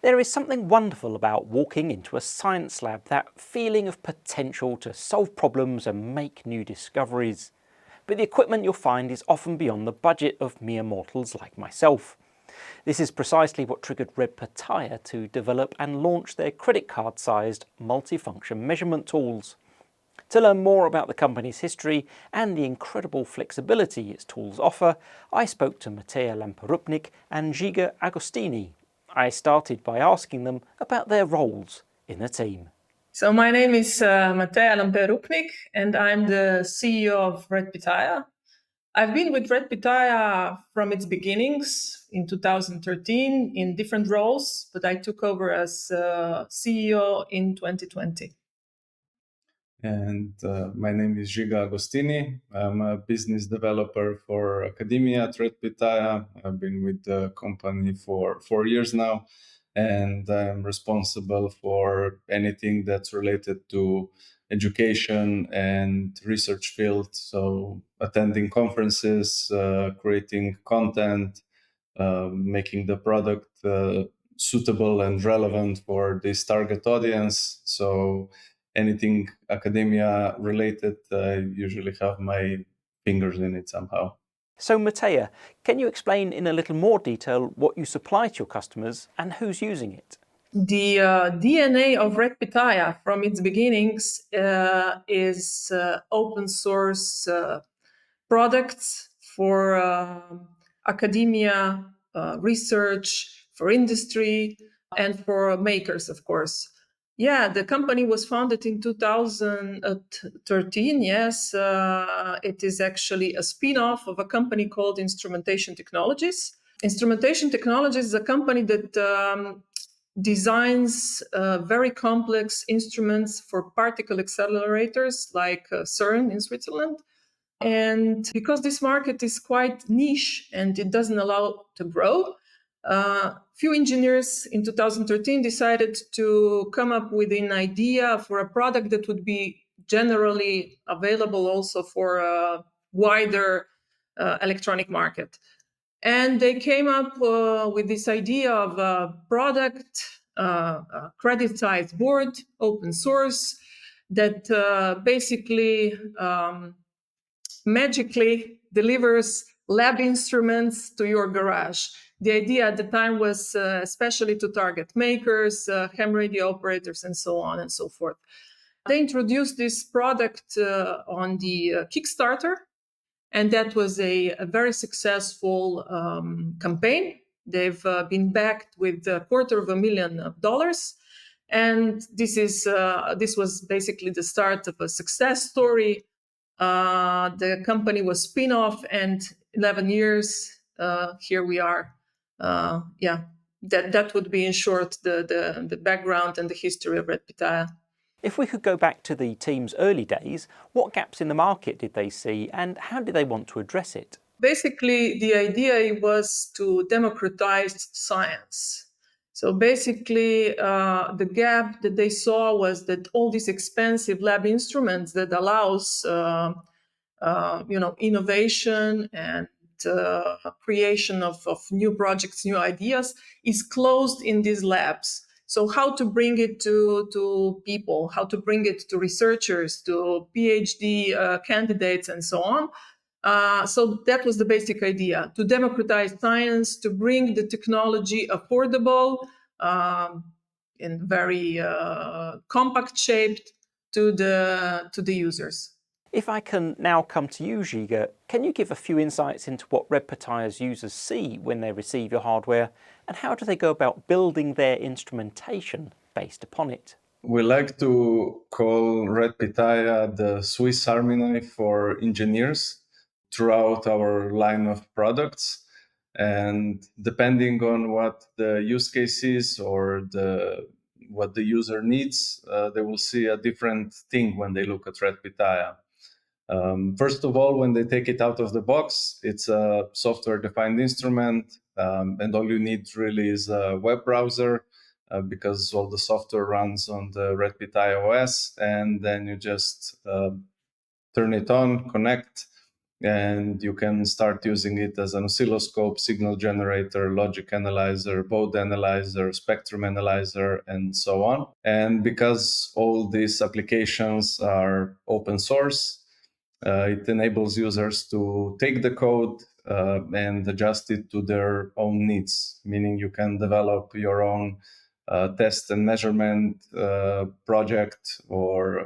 There is something wonderful about walking into a science lab, that feeling of potential to solve problems and make new discoveries. But the equipment you'll find is often beyond the budget of mere mortals like myself. This is precisely what triggered Pitaya to develop and launch their credit card-sized multifunction measurement tools. To learn more about the company's history and the incredible flexibility its tools offer, I spoke to Mateja Lampe and Žiga Agostini. I started by asking them about their roles in the team. So my name is Mateja Lampe and I'm the CEO of Pitaya. I've been with Pitaya from its beginnings in 2013 in different roles, but I took over as CEO in 2020. And my name is Žiga Agostini. I'm a business developer for academia at Pitaya. I've been with the company for 4 years now, and I'm responsible for anything that's related to education and research field. So attending conferences, creating content, making the product suitable and relevant for this target audience. So anything academia related, I usually have my fingers in it somehow. So Mateja, can you explain in a little more detail what you supply to your customers and who's using it? The DNA of Pitaya from its beginnings is open source products for academia, research, for industry, and for makers, of course. Yeah, the company was founded in 2013. Yes, it is actually a spin-off of a company called Instrumentation Technologies. Instrumentation Technologies is a company that designs very complex instruments for particle accelerators like CERN in Switzerland. And because this market is quite niche and it doesn't allow to grow, few engineers in 2013 decided to come up with an idea for a product that would be generally available also for a wider electronic market. And they came up with this idea of a product, a credit-sized board, open source, that basically magically delivers lab instruments to your garage. The idea at the time was especially to target makers, ham radio operators, and so on and so forth. They introduced this product on the Kickstarter, and that was a very successful campaign. They've been backed with $250,000. And this was basically the start of a success story. The company was spin-off, and 11 years, here we are. That would be in short the background and the history of Pitaya. If we could go back to the team's early days, what gaps in the market did they see and how did they want to address it? Basically, the idea was to democratize science. So basically, the gap that they saw was that all these expensive lab instruments that allows innovation and creation of new projects, new ideas, is closed in these labs. So how to bring it to people, how to bring it to researchers, to PhD candidates, and so on. So that was the basic idea, to democratize science, to bring the technology affordable, in very compact shaped to the users. If I can now come to you, Žiga, can you give a few insights into what Pitaya's users see when they receive your hardware, and how do they go about building their instrumentation based upon it? We like to call Pitaya the Swiss Army knife for engineers throughout our line of products. And depending on what the use case is or what the user needs, they will see a different thing when they look at Pitaya. First of all, when they take it out of the box, it's a software-defined instrument, and all you need really is a web browser, because all the software runs on the Pitaya OS, and then you just turn it on, connect, and you can start using it as an oscilloscope, signal generator, logic analyzer, baud analyzer, spectrum analyzer, and so on. And because all these applications are open source, it enables users to take the code and adjust it to their own needs, meaning you can develop your own test and measurement project, or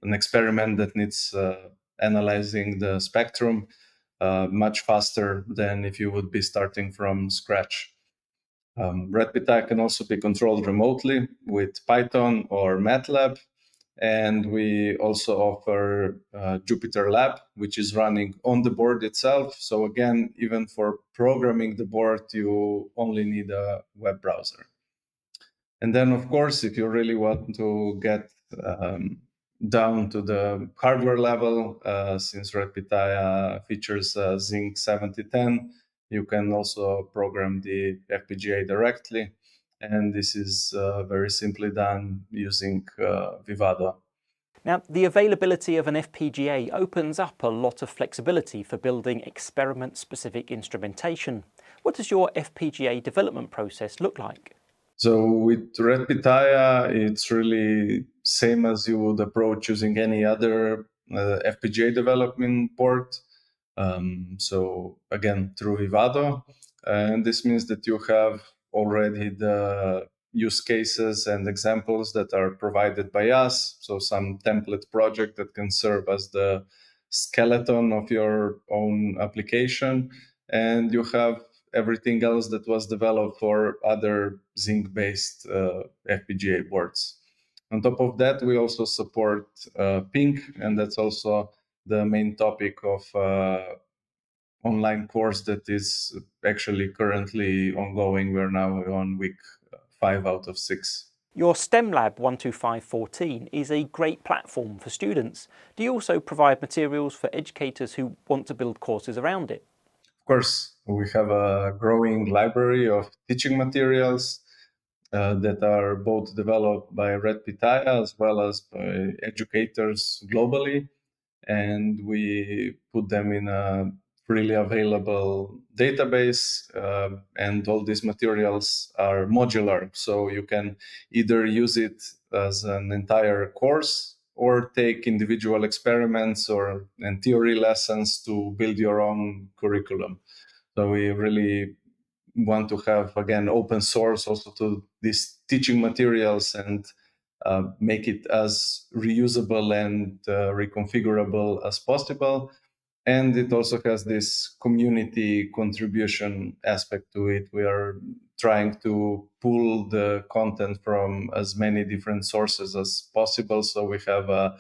an experiment that needs analyzing the spectrum much faster than if you would be starting from scratch. Pitaya can also be controlled remotely with Python or MATLAB. And we also offer Jupyter Lab, which is running on the board itself. So again, even for programming the board, you only need a web browser. And then, of course, if you really want to get down to the hardware level, since Pitaya features Zinc 7010, you can also program the FPGA directly. And this is very simply done using Vivado. Now, the availability of an FPGA opens up a lot of flexibility for building experiment-specific instrumentation. What does your FPGA development process look like? So with Pitaya, it's really same as you would approach using any other FPGA development port. So again, through Vivado. And this means that you have already the use cases and examples that are provided by us. So some template project that can serve as the skeleton of your own application. And you have everything else that was developed for other Zinc-based FPGA boards. On top of that, we also support Pink, and that's also the main topic of online course that is actually currently ongoing. We're now on week 5 out of 6. Your STEM Lab 12514 is a great platform for students. Do you also provide materials for educators who want to build courses around it? Of course, we have a growing library of teaching materials that are both developed by Pitaya as well as by educators globally. And we put them in a freely available database, and all these materials are modular. So you can either use it as an entire course or take individual experiments and theory lessons to build your own curriculum. So we really want to have, again, open source also to these teaching materials and make it as reusable and reconfigurable as possible. And it also has this community contribution aspect to it. We are trying to pull the content from as many different sources as possible, so we have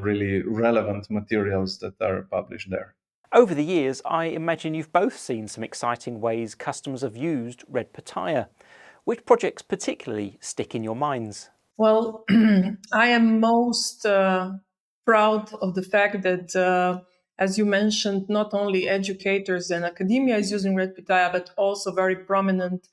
really relevant materials that are published there. Over the years, I imagine you've both seen some exciting ways customers have used Pitaya. Which projects particularly stick in your minds? Well, I am most proud of the fact that, as you mentioned, not only educators and academia is using Pitaya, but also very prominent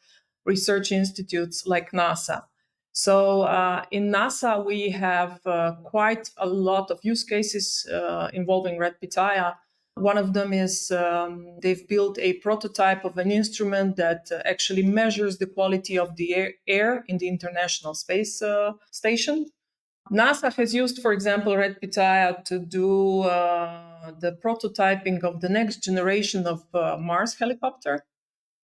research institutes like NASA. So in NASA, we have quite a lot of use cases involving Pitaya. One of them is they've built a prototype of an instrument that actually measures the quality of the air in the International Space Station. NASA has used, for example, Pitaya to do the prototyping of the next generation of Mars helicopter,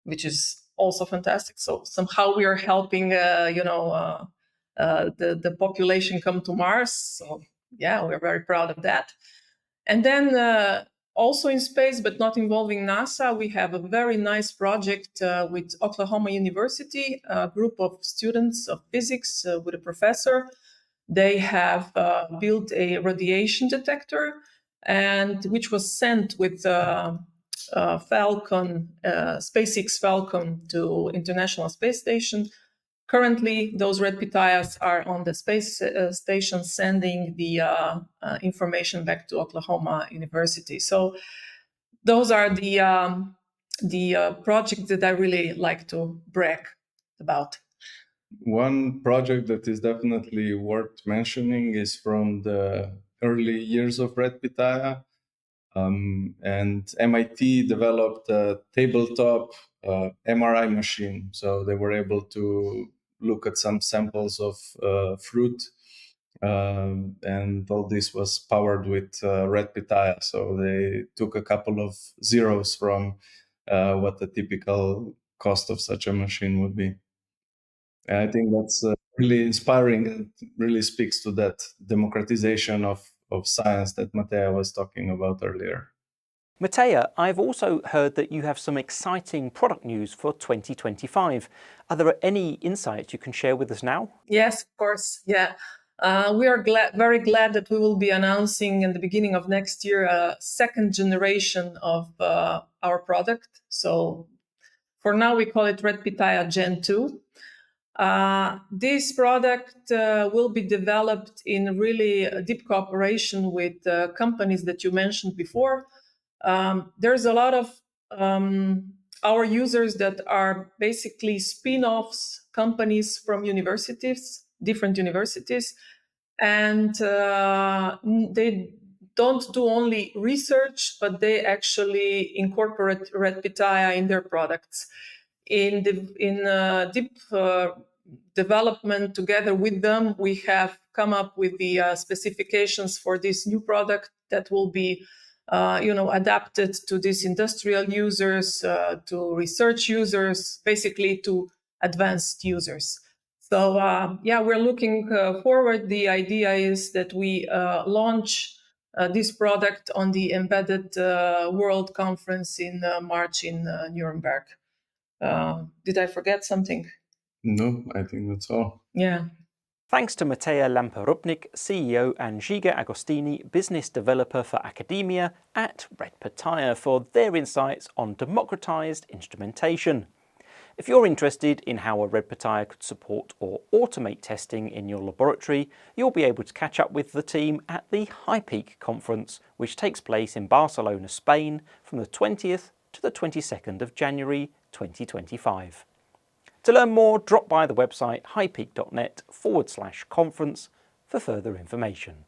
which is also fantastic. So somehow we are helping, the population come to Mars. So yeah, we're very proud of that. And then also in space, but not involving NASA, we have a very nice project with Oklahoma University, a group of students of physics with a professor. They have built a radiation detector, and which was sent with Falcon, SpaceX Falcon to International Space Station. Currently, those Pitayas are on the space station sending the information back to Oklahoma University. So those are the projects that I really like to brag about. One project that is definitely worth mentioning is from the early years of Pitaya. And MIT developed a tabletop MRI machine. So they were able to look at some samples of fruit. And all this was powered with red pitaya. So they took a couple of zeros from what the typical cost of such a machine would be. And I think that's really inspiring and really speaks to that democratization of science that Mateja was talking about earlier. Mateja, I've also heard that you have some exciting product news for 2025. Are there any insights you can share with us now? Yes, of course. Yeah. We are very glad that we will be announcing in the beginning of next year a second generation of our product. So for now, we call it Red Pitaya Gen 2. This product will be developed in really deep cooperation with companies that you mentioned before. There's a lot of our users that are basically spin-offs companies from universities, different universities, and they don't do only research, but they actually incorporate Red Pitaya in their products. In deep development together with them, we have come up with the specifications for this new product that will be adapted to these industrial users, to research users, basically to advanced users. So we're looking forward. The idea is that we launch this product on the Embedded World Conference in March in Nuremberg. Did I forget something? No, I think that's all. Yeah. Thanks to Mateja Lampe Rupnik, CEO, and Žiga Agostini, Business Developer for Academia at Red Pitaya, for their insights on democratized instrumentation. If you're interested in how a Red Pitaya could support or automate testing in your laboratory, you'll be able to catch up with the team at the HiPEAC conference, which takes place in Barcelona, Spain, from the 20th to the 22nd of January 2025. To learn more, drop by the website hipeac.net/conference for further information.